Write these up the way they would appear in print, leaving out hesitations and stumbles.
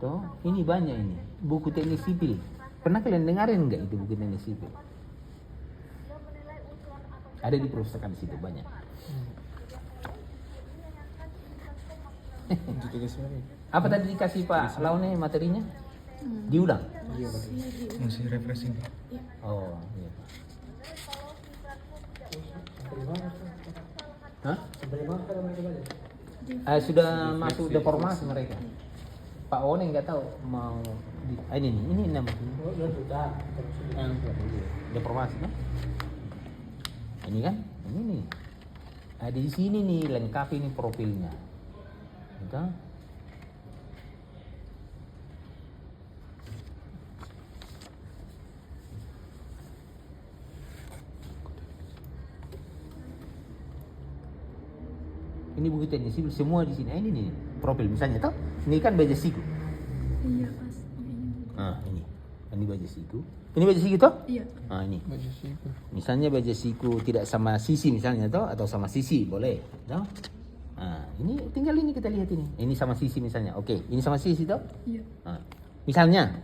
Toh, ini banyak ini. Buku teknik sipil. Pernah kalian dengarin nggak itu buku teknik sipil? Ada di perpustakaan situ banyak. Apa tadi dikasih Pak Laune materinya? Diulang? Iya, masih refreshing. Oh, iya. Hah? Sudah masuk deformasi mereka. Pak One nggak tahu mau ini namanya. Deformasi kan? Ini kan? Ini nih. Di sini nih lengkap ini profilnya. Gitu? Ini buku teknik sipil semua di sini. Ini nih profil misalnya toh. Ini kan baja siku. Iya pas. Ini baja siku. Ini baja siku toh? Iya. Ini. Baju siku. Misalnya baja siku tidak sama sisi misalnya toh atau sama sisi boleh, toh? Ini tinggal ini kita lihat ini. Ini sama sisi misalnya. Oke, ini sama sisi toh? Iya. Misalnya.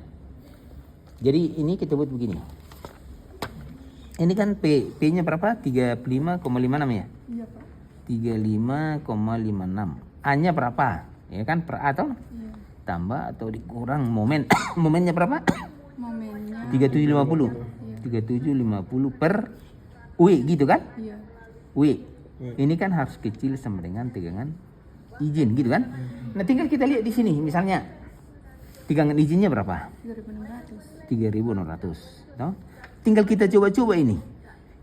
Jadi ini kita buat begini. Ini kan P-nya berapa? 35,56 ya? Iya Pak. 35,56. A-nya berapa? Ya kan per A toh? Iya. Tambah atau dikurang momennya berapa? Momennya. 3750. 3750 per W gitu kan? Iya. W. Ini kan harus kecil sama dengan tegangan izin gitu kan? Nah tinggal kita lihat di sini misalnya tegangan izinnya berapa? 3.600. 3.600. No? Tinggal kita coba-coba ini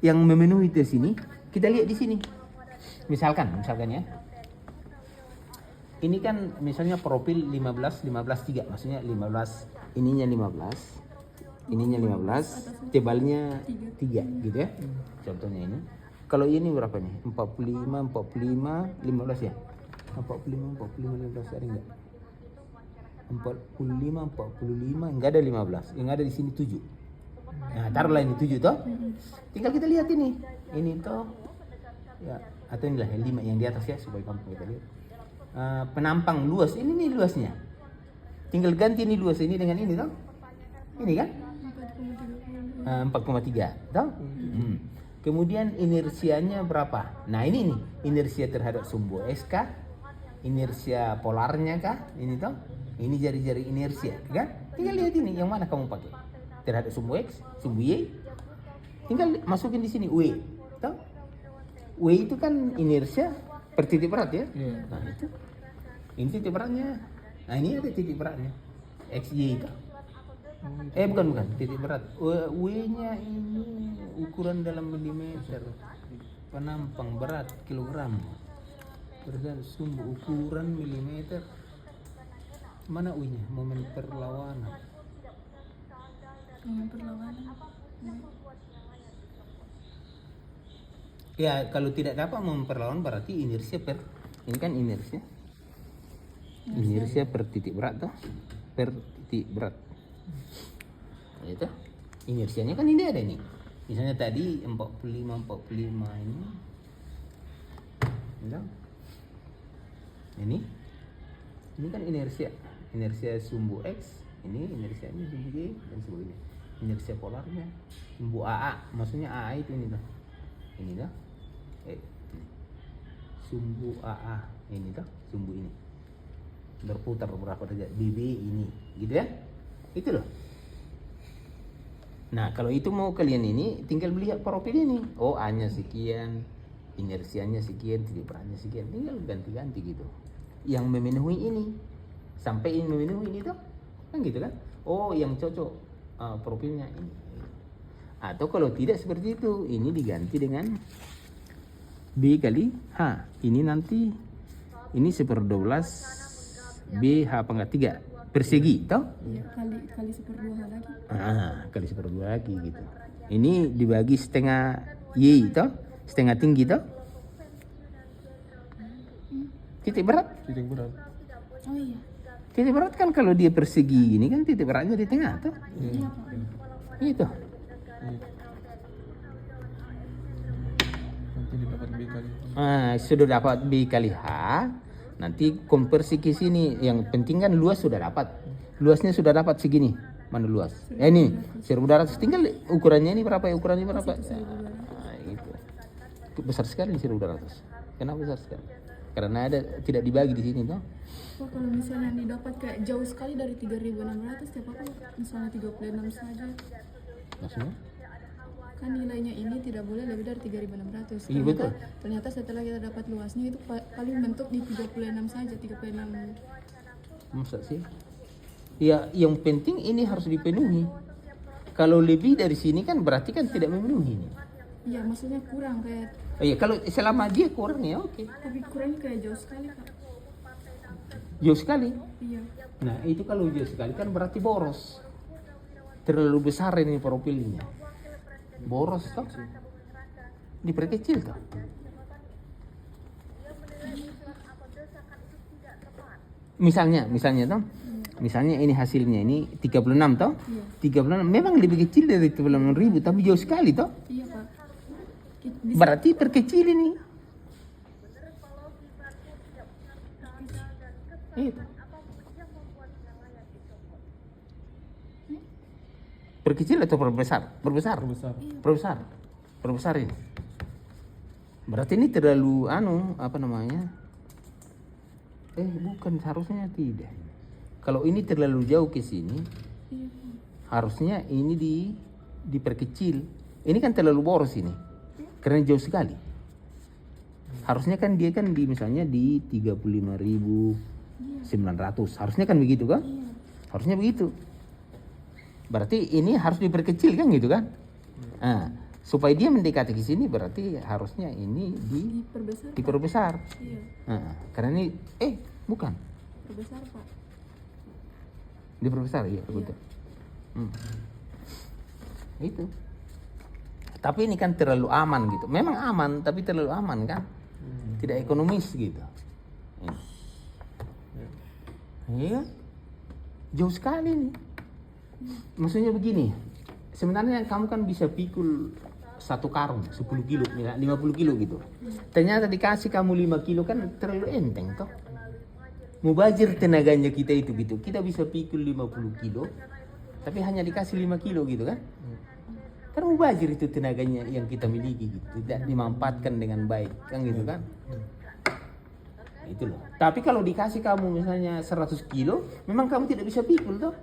yang memenuhi di sini. Kita lihat di sini. Misalkan ya. Ini kan misalnya profil 15 3 maksudnya 15 ininya 15 ininya 15 tebalnya 3 gitu ya. Contohnya ini. Kalau ini berapa nih? 45 15 ya? 45 15 ada enggak? 45 enggak ada 15. Yang ada di sini 7. Nah, taruhlah ini 7 toh. Tinggal kita lihat ini. Ini toh ya atau inilah yang 5 yang di atas ya supaya gampang kita lihat. Penampang luas ini nih luasnya. Tinggal ganti ini luas ini dengan ini toh. Ini kan? 4,3 toh? Kemudian inersianya berapa? Nah ini nih inersia terhadap sumbu X kah? Inersia polarnya kah? Ini toh? Ini jari-jari inersia kan? Tinggal lihat ini yang mana kamu pakai terhadap sumbu X, sumbu Y. Tinggal masukin di sini W toh? W itu kan inersia per titik berat ya? Nah itu. Ini titik beratnya. Nah ini ada titik beratnya. XY itu. Bukan titik berat. W-nya ini ukuran dalam milimeter. Penampang berat kilogram. Berdasarkan sumbu ukuran milimeter. Mana U-nya? Momen perlawanan. Momen perlawanan. Ya kalau tidak dapat momen perlawanan berarti inersia per. Ini kan inersia. Inersia per titik berat toh. Per titik berat. Itu inersianya kan ini ada nih. Misalnya tadi 45 ini. Enggak. Ini kan inersia sumbu X, ini inersianya sumbu Y dan sebagainya. Inersia polarnya sumbu AA, maksudnya AA itu ini tuh. Ini tuh. Sumbu AA ini tuh, sumbu ini. Berputar berapa derajat BB ini, gitu ya. Itu loh. Nah, kalau itu mau kalian ini tinggal lihat profil ini. Oh, A-nya sekian, inersianya sekian, titik beratnya sekian. Tinggal ganti-ganti gitu. Yang memenuhi ini sampai ini memenuhi ini tuh. Kan gitu kan? Oh, yang cocok profilnya ini. Atau kalau tidak seperti itu, ini diganti dengan B kali H. Ini nanti ini 1/12 B H pangkat 3 persegi, toh? Iya, kali 1/2 lagi. Kali 1/2 lagi gitu. Ini dibagi setengah Y, toh? Setengah tinggi, toh? Titik berat. Oh iya. Titik berat kan kalau dia persegi gini kan titik beratnya di tengah, toh? Iya Pak. Itu. Nanti didapat B kali. Sudah dapat B kali H. Nanti konversi ke sini, yang penting kan luas sudah dapat. Luasnya sudah dapat segini. Mana luas? Ini 1.200. Tinggal ukurannya ini berapa ya? Ukurannya berapa? Nah, gitu. Itu besar sekali 1.200. Kenapa besar sekali? Karena ada tidak dibagi di sini toh. Oh, kalau misalnya didapat kayak jauh sekali dari 3.600, tiap apa misalnya 36 saja. Maksudnya? Kan nilainya ini tidak boleh lebih dari 3.600. Iya, betul. Ternyata setelah kita dapat luasnya itu paling mentok di 36 saja, 36. Masa sih? Ya, yang penting ini harus dipenuhi. Kalau lebih dari sini kan berarti kan tidak memenuhi ini. Iya, maksudnya kurang kayak, Oh iya, kalau selama dia kurang ya oke. tapi kurang kayak jauh sekali Pak. Jauh sekali. Iya. Nah, itu kalau jauh sekali kan berarti boros. Terlalu besar ini profilnya. Boros toh. Diperkecil toh. Misalnya toh. Misalnya ini hasilnya ini 36 toh. Iya. 36 memang lebih kecil dari 36.000 tapi jauh sekali toh. Iya Pak. Berarti perkecil ini. Itu. Perkecil atau perbesar? Perbesar. Perbesar ini. Berarti ini terlalu apa namanya? Bukan, harusnya tidak. Kalau ini terlalu jauh ke sini, Iya. harusnya ini diperkecil. Ini kan terlalu boros ini. Karena jauh sekali. Harusnya kan dia kan misalnya di 35.900. Harusnya kan begitu kan? Iya. Harusnya begitu. Berarti ini harus diperkecil kan gitu kan? Nah, supaya dia mendekati ke sini berarti harusnya ini Diperbesar. Pak. diperbesar. Iya. Nah, karena ini bukan Perbesar Pak. diperbesar ya betul. Itu. Tapi ini kan terlalu aman gitu. Memang aman tapi terlalu aman kan? Tidak ekonomis gitu. Iya. Jauh sekali nih. Maksudnya begini. Sebenarnya kamu kan bisa pikul satu karung 10 kilo, 50 kilo gitu. Ternyata dikasih kamu 5 kilo kan terlalu enteng toh. Mubazir tenaganya kita itu gitu. Kita bisa pikul 50 kilo tapi hanya dikasih 5 kilo gitu kan. Kan mubazir itu tenaganya yang kita miliki gitu. Tidak dimanfaatkan dengan baik kan gitu kan. Itu loh. Tapi kalau dikasih kamu misalnya 100 kilo memang kamu tidak bisa pikul toh.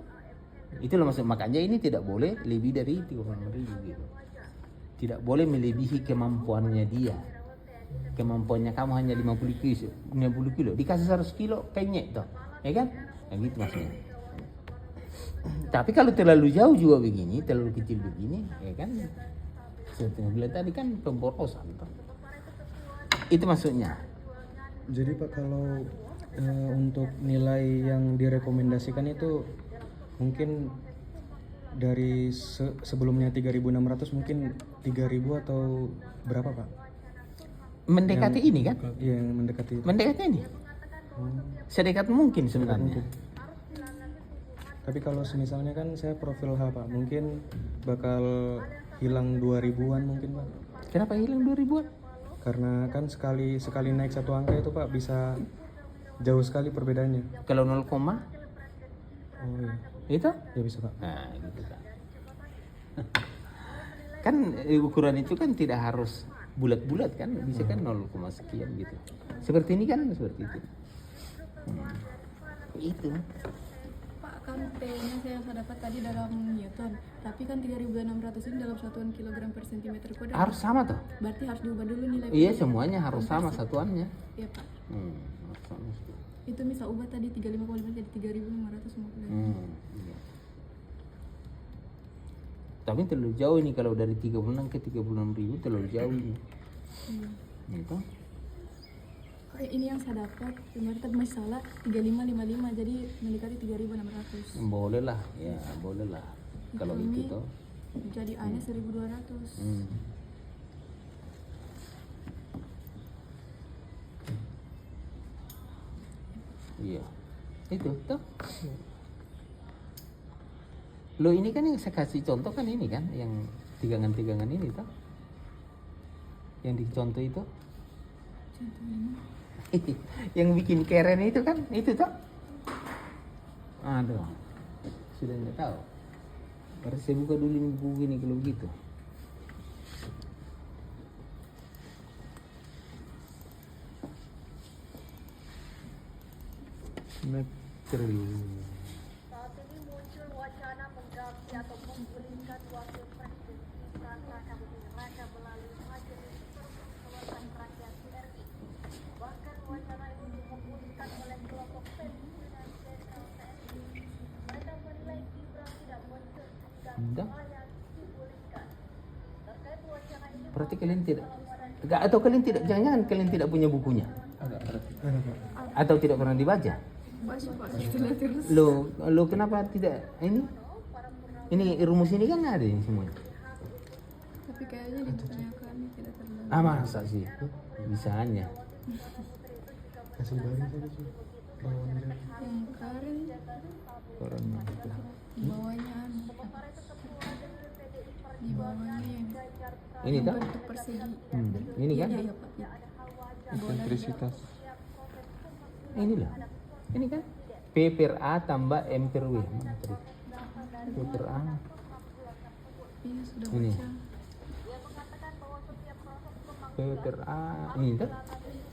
Itu loh maksud, makanya ini tidak boleh lebih dari 36.000 gitu. Tidak boleh melebihi kemampuannya dia. Kemampuannya kamu hanya 50 kilo. Dikasih 100 kilo penyek toh. Ya kan? Yang gitu maksudnya. Tapi kalau terlalu jauh juga begini, terlalu kecil begini, ya kan? Seperti yang bilang tadi kan pemborosan toh. Itu maksudnya. Jadi Pak, kalau untuk nilai yang direkomendasikan itu mungkin dari sebelumnya 3.600 mungkin 3.000 atau berapa Pak? Mendekati ini kan? Iya, yang mendekati itu. Mendekati ini. Sedekat mungkin sebenarnya. Tapi kalau misalnya kan saya profil H Pak, mungkin bakal hilang 2.000-an mungkin Pak. Kenapa hilang 2.000-an? Karena kan sekali naik satu angka itu Pak bisa jauh sekali perbedaannya. Kalau 0, Oh iya. itu? Ya bisa Pak. Nah, gitu kan. Kan ukuran itu kan tidak harus bulat-bulat kan, bisa kan 0, sekian gitu. Seperti ini kan seperti itu. Itu. Pak, kan P-nya saya dapat tadi dalam Newton, tapi kan 3.600 ini dalam satuan kilogram per sentimeter kuadrat. Harus sama tuh. Berarti harus diubah dulu nilai. Iya, semuanya harus sama satuannya. Iya Pak. Harus sama. Itu bisa ubah tadi 3.555 jadi 3.550. Iya. Tapi terlalu jauh ini kalau dari 36 ke 36.000 terlalu jauh ini. Iya. Gitu. Ini yang saya dapat kemarin tadi masalah 3.555 jadi mendekati 3.600. Boleh lah, ya boleh lah. Kalau itu Ini toh. jadi A-nya 1.200. Iya. Itu toh. Lo ini kan yang saya kasih contoh kan ini kan yang tigangan-tigangan ini toh. Yang dicontoh itu. Contohnya Yang bikin keren itu kan itu toh. Aduh, sudah nggak tahu. Harus saya buka dulu ini buku ini kalau begitu. Metri. Saat ini muncul wacana mengganti atau menggulingkan wakil presiden Gibran Rakabuming Raka melalui Majelis Permusyawaratan Rakyat RI. Bahkan wacana itu dihembuskan oleh kelompok pimpinan Jenderal TNI. Mereka menilai Gibran tidak mencerminkan Entah. yang digulingkan. Terkait wacana ini, Berarti kalian tidak atau kalian tidak jangan kalian tidak punya bukunya Ada Pak. atau tidak pernah dibaca. Baca Pak, setelah terus. Lo kenapa tidak ini rumus ini kan ada ini semua. Tapi kayaknya di bukunya kami tidak terlalu. Masa sih bisanya. Kasih balik tadi sih. Lawannya. Yang kemarin Corona. di bawahnya di bawahnya yang Ini toh? bentuk persegi. Ini kan? Iya, iya Pak. Iya. Eksentrisitas. Ini loh. Ini kan P per A tambah M per W. Mana tadi? P per A. Iya sudah Ini. baca. P per A. Ini toh?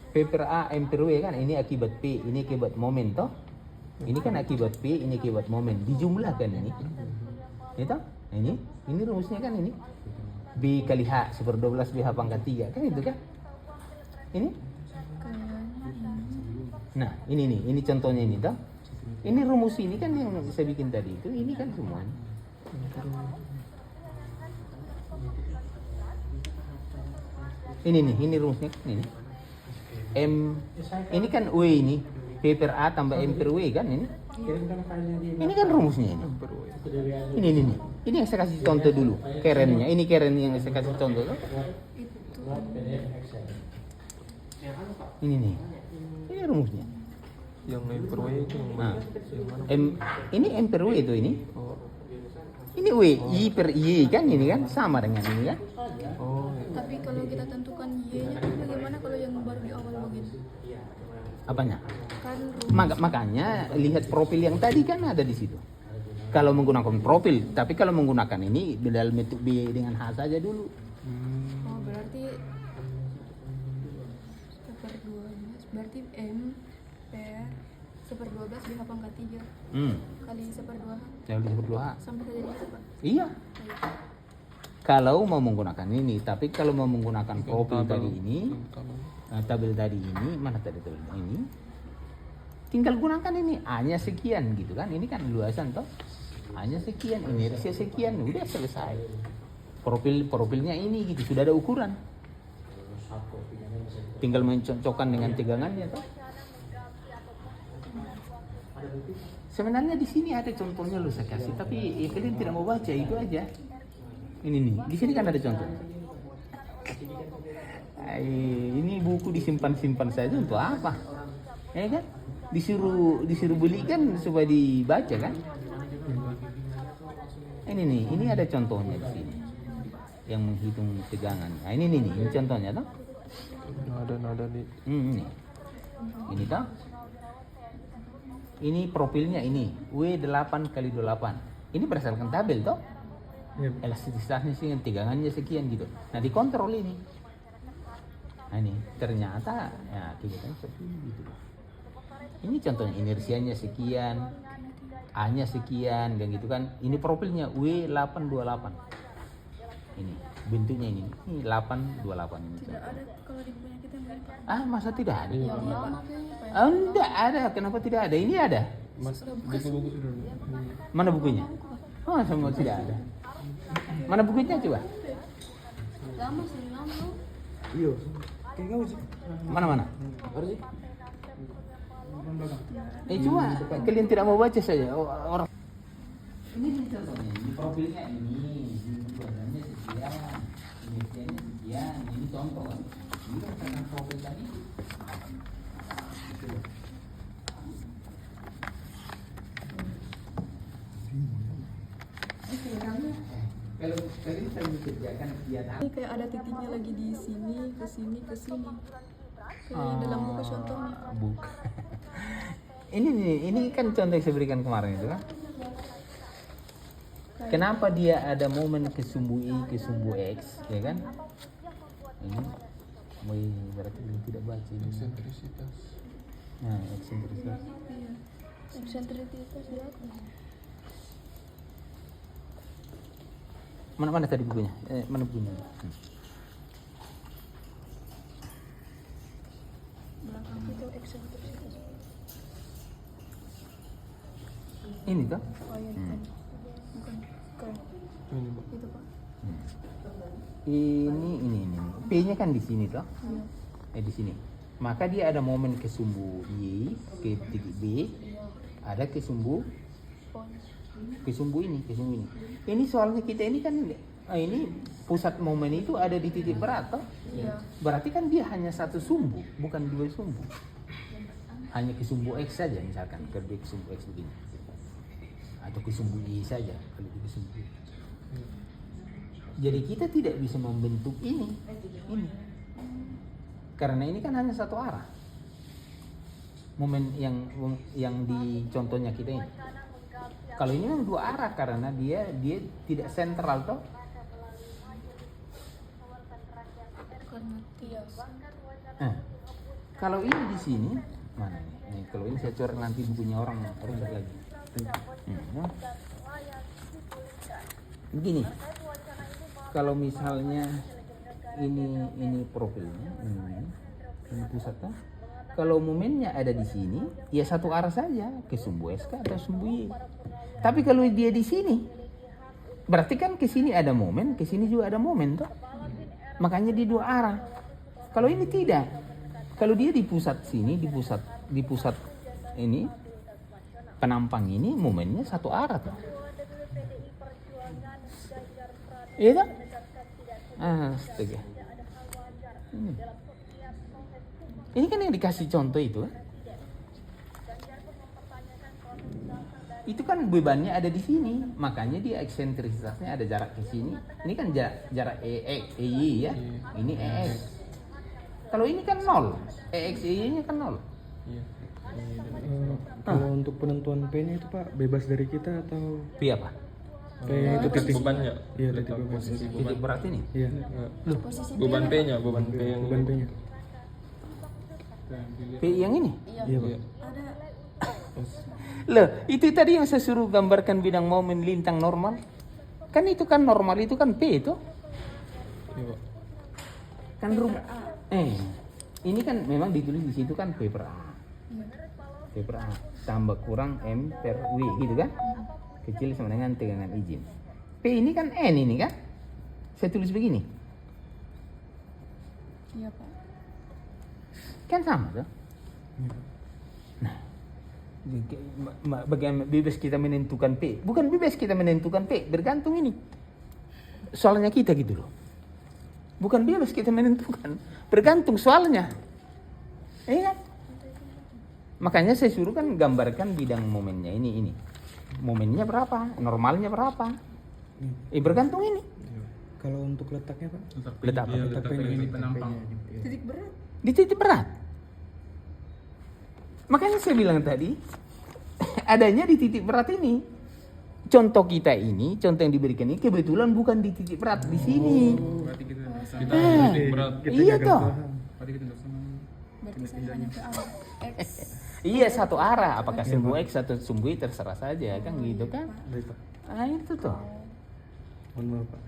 P per A M per W kan ini akibat P, ini akibat momen toh? Ini kan akibat P, ini akibat momen. Dijumlahkan ini. Ini toh? Ini rumusnya kan ini. B kali H super 12 B H pangkat 3 kan itu kan? Ini? Kayaknya Nah, ini contohnya ini toh. Ini rumus ini kan yang saya bikin tadi itu, ini kan semua. Ini rumusnya kan ini. M ini kan W ini, P per A tambah M per W kan ini. Ini kan rumusnya ini. Ini. Ini yang saya kasih contoh dulu, kerennya. Ini keren yang saya kasih contoh toh. Ini nih. Ini rumusnya. Yang M per W itu yang Nah, mana? ini M per W itu ini. Oh. Ini W, I per Y kan ini kan sama dengan ini kan. Oh. tapi kalau kita tentukan Y-nya kan bagaimana kalau yang baru di awal begini? Apanya? Kan rumus Makanya lihat profil yang tadi kan ada di situ. Kalau menggunakan profil, tapi kalau menggunakan ini dalam bentuk B dengan H saja dulu. oh berarti seper 12 berarti M per seper 12 di H pangkat 3 kali seper 2 Yang disebut 2H. sampai saja di apa? Iya. Kalau mau menggunakan ini, tapi kalau mau menggunakan profil tadi ini, tabel tadi ini, mana tadi tabel ini? Tinggal gunakan ini A-nya sekian gitu kan. Ini kan luasan toh. A-nya sekian, inersia sekian, udah selesai. Profilnya ini gitu, sudah ada ukuran. Tinggal mencocokkan dengan tegangannya toh. Sebenarnya di sini ada contohnya lo saya kasih, tapi ya kalian tidak mau baca itu aja. Ini nih, di sini kan ada contoh. Ini buku disimpan saja untuk apa? Ya kan? Disuruh beli kan supaya dibaca kan? Ini nih, ini ada contohnya di sini. Yang menghitung tegangan. Nah, ini contohnya toh. Nada di. Ini. Ini toh. Ini profilnya ini W8 kali 28. Ini berdasarkan tabel toh. Elastisitasnya sih tegangannya sekian gitu. Nah dikontrol ini. Nah ini ternyata ya kegiatan seperti itu. Ini contohnya inersianya sekian, A-nya sekian dan gitu kan. Ini profilnya W828. Ini bentuknya ini 828 ini. Tidak ada kalau di bukunya kita yang Pak. Masa tidak ada? Yang lama kayaknya Pak. Enggak ada. Kenapa tidak ada? Ini ada. Mas, buku-buku itu dulu. Mana bukunya? Semua tidak ada. Mana bukunya coba? Lama sih lama. Iya. Kayak kau sih. Mana? Cuma kalian tidak mau baca saja. Orang ini contohnya, ini profilnya ini tujuannya sekian, inersianya sekian, ini contoh kan. Ini kan tentang profil tadi. Kalau kalian sering dikerjakan kegiatan Ini kayak ada titiknya lagi di sini, ke sini, ke sini. dalam buku contohnya. Bukan. ini kan contoh yang saya berikan kemarin itu kan. Kenapa dia ada momen ke sumbu I, ke sumbu X, ya kan? Ini, berarti belum tidak baca ini. Eksentrisitas. Nah, eksentrisitas. Iya. Eksentrisitas di atas. Mana tadi bukunya? Mana bukunya? Belakang itu eksentrisitas. Ini toh? Oh iya, bukan. Bukan. Ini Pak. Itu Pak. Ini. P-nya kan di sini toh? Iya. Di sini. Maka dia ada momen ke sumbu Y, ke titik B, ada ke sumbu ini. Ini soalnya kita ini kan ini pusat momen itu ada di titik berat toh? Iya. Berarti kan dia hanya satu sumbu, bukan dua sumbu. Hanya ke sumbu X saja misalkan, ke sumbu X begini. Atau ke sumbu Y saja kalau ke sumbu Y. Jadi kita tidak bisa membentuk ini. Karena ini kan hanya satu arah. Momen yang di contohnya kita ini. Kalau ini memang dua arah karena dia tidak sentral toh. Karena tias. Kalau ini di sini mana ini? Kalau ini saya coret nanti bukunya orang rusak lagi. Begini. Kalau misalnya ini profilnya, ini pusatnya. Kalau momennya ada di sini, ya satu arah saja ke sumbu SK atau sumbu Y. Tapi kalau dia di sini, berarti kan ke sini ada momen, ke sini juga ada momen toh. Makanya di dua arah. Kalau ini tidak. Kalau dia di pusat sini, di pusat ini penampang ini momennya satu arah toh. Iya toh? Astaga. Ini kan yang dikasih contoh itu. Itu kan bebannya ada di sini, makanya dia eksentrisitasnya ada jarak ke sini. Ini kan jarak EY ya. Ini EX. Kalau ini kan 0. EX EY-nya kan 0. Iya. Kalau untuk penentuan P-nya itu Pak bebas dari kita atau P apa? P itu titik Bebannya. Iya, titik Letak bebas. posisi Titik beban. berat ini. Iya. Posisi Beban P-nya, P-nya, beban P yang Beban P-nya. P yang ini. Iya Pak. ada Loh, itu tadi yang saya suruh gambarkan bidang momen lintang normal. Kan itu kan normal itu kan P itu. Iya Pak. Kan ini kan memang ditulis di situ kan P per A. P per A tambah kurang M per W gitu kan? Kecil sama dengan tegangan izin. P ini kan N ini kan? Saya tulis begini. iya Pak. Kan sama tuh. Nah, bagaimana bebas kita menentukan P? Bukan bebas kita menentukan P, bergantung ini. Soalnya kita gitu loh. Bukan bebas kita menentukan, bergantung soalnya. Iya kan? Makanya saya suruh kan gambarkan bidang momennya ini. Momennya berapa? Normalnya berapa? Bergantung ini. Kalau untuk letaknya Pak? Letak apa? Letak P di penampang. Titik berat. Di titik berat. Makanya saya bilang tadi adanya di titik berat ini. Contoh kita ini, contoh yang diberikan ini kebetulan bukan di titik berat di sini. Berarti kita titik berat. Iya toh. Berarti kita nggak sama. Berarti saya hanya ke arah X. Iya satu arah. Apakah sumbu X atau sumbu Y terserah saja kan gitu kan? Baik Pak. Ah itu toh. Mohon maaf Pak.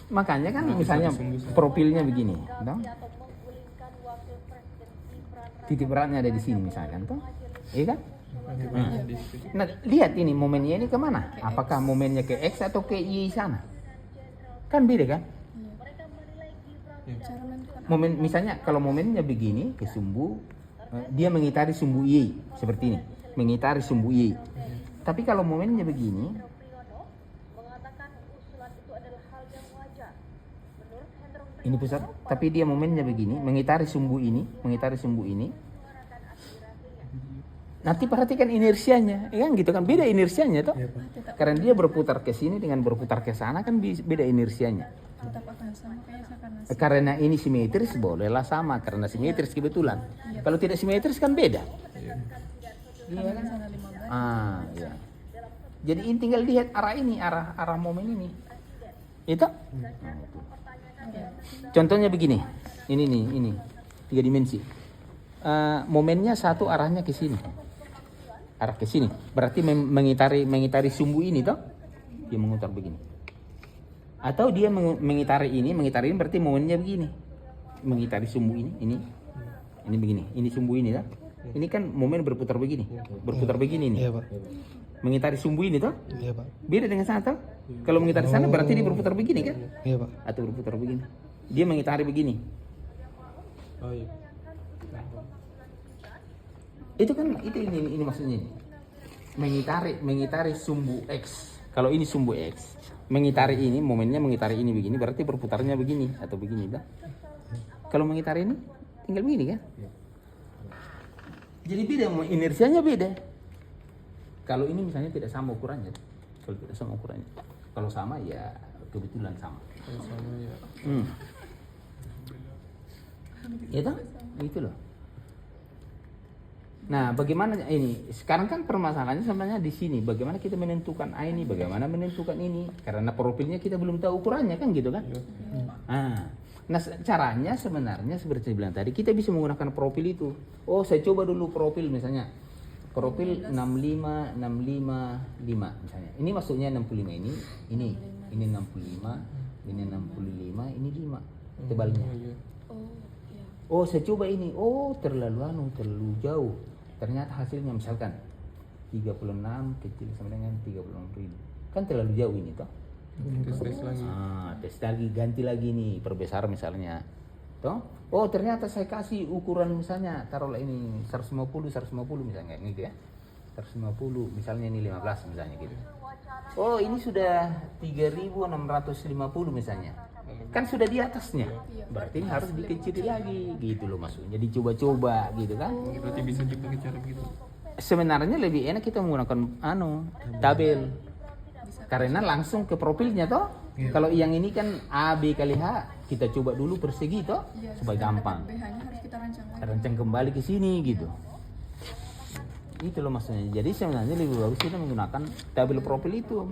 Makanya kan misalnya profilnya begini, dong. Titik beratnya ada di sini misalkan toh. Iya kan? Nah, lihat ini momennya ini kemana? Apakah momennya ke X atau ke Y sana? Kan beda kan? Cara menentukan Momen misalnya kalau momennya begini ke sumbu, dia mengitari sumbu Y seperti ini, mengitari sumbu Y. Tapi kalau momennya begini, ini pusat, tapi dia momennya begini, mengitari sumbu ini, Nanti perhatikan inersianya, ya kan gitu kan, beda inersianya toh. Iya, Pak. Karena dia berputar ke sini dengan berputar ke sana kan beda inersianya. Tetap akan sama kayak karena Karena ini simetris bolehlah sama karena simetris kebetulan. Kalau tidak simetris kan beda. Iya kan? sana 15. Ah, ya. Jadi ini tinggal lihat arah ini, arah momen ini. Itu? Contohnya begini. Ini nih, ini. 3 dimensi. Momennya satu arahnya ke sini. Arah ke sini. Berarti mengitari sumbu ini toh? Dia memutar begini. Atau dia mengitari ini berarti momennya begini. Mengitari sumbu ini begini. Ini sumbu ini toh? Ini kan momen berputar begini. Berputar begini nih. Iya, Pak. Mengitari sumbu ini toh? Iya, Pak. Beda dengan sana toh? Kalau mengitari sana berarti dia berputar begini kan? Iya, Pak. Atau berputar begini. Dia mengitari begini. Oh iya. Itu kan ini maksudnya ini. Mengitari sumbu X. Kalau ini sumbu X, mengitari ini momennya mengitari ini begini berarti berputarnya begini atau begini dah. Kalau mengitari ini tinggal begini kan? Jadi beda, inersianya beda. Kalau ini misalnya tidak sama ukurannya. Kalau tidak sama ukurannya. Kalau sama ya kebetulan sama. Kalau sama ya. Ya toh? Itu loh. Nah, bagaimana ini? Sekarang kan permasalahannya sebenarnya di sini. Bagaimana kita menentukan A ini? Bagaimana menentukan ini? Karena profilnya kita belum tahu ukurannya kan gitu kan? Nah, caranya sebenarnya seperti saya bilang tadi, kita bisa menggunakan profil itu. Oh, saya coba dulu profil misalnya. Profil 65 misalnya. Ini maksudnya 65 ini 65, ini 65, ini 5 tebalnya. Oh, iya. Oh, saya coba ini. Oh, terlalu jauh. Ternyata hasilnya misalkan 36 kecil sama dengan 36.000. Kan terlalu jauh ini toh. Tes lagi. Tes lagi, ganti lagi nih, perbesar misalnya. Toh? Oh, ternyata saya kasih ukuran misalnya taruhlah ini 150 misalnya gitu ya. 150 misalnya ini 15 misalnya gitu. Oh, ini sudah 3.650 misalnya. Kan sudah di atasnya. Berarti ini harus dikecilin lagi gitu loh maksudnya. Dicoba-coba gitu kan. Berarti bisa dipakai cara begitu. Sebenarnya lebih enak kita menggunakan tabel. Karena langsung ke profilnya toh. Kalau yang ini kan A, B kali H, kita coba dulu persegi toh supaya gampang. BH-nya harus kita rancang lagi. Rancang kembali ke sini gitu. Itu loh maksudnya. Jadi sebenarnya lebih bagus kita menggunakan tabel profil itu.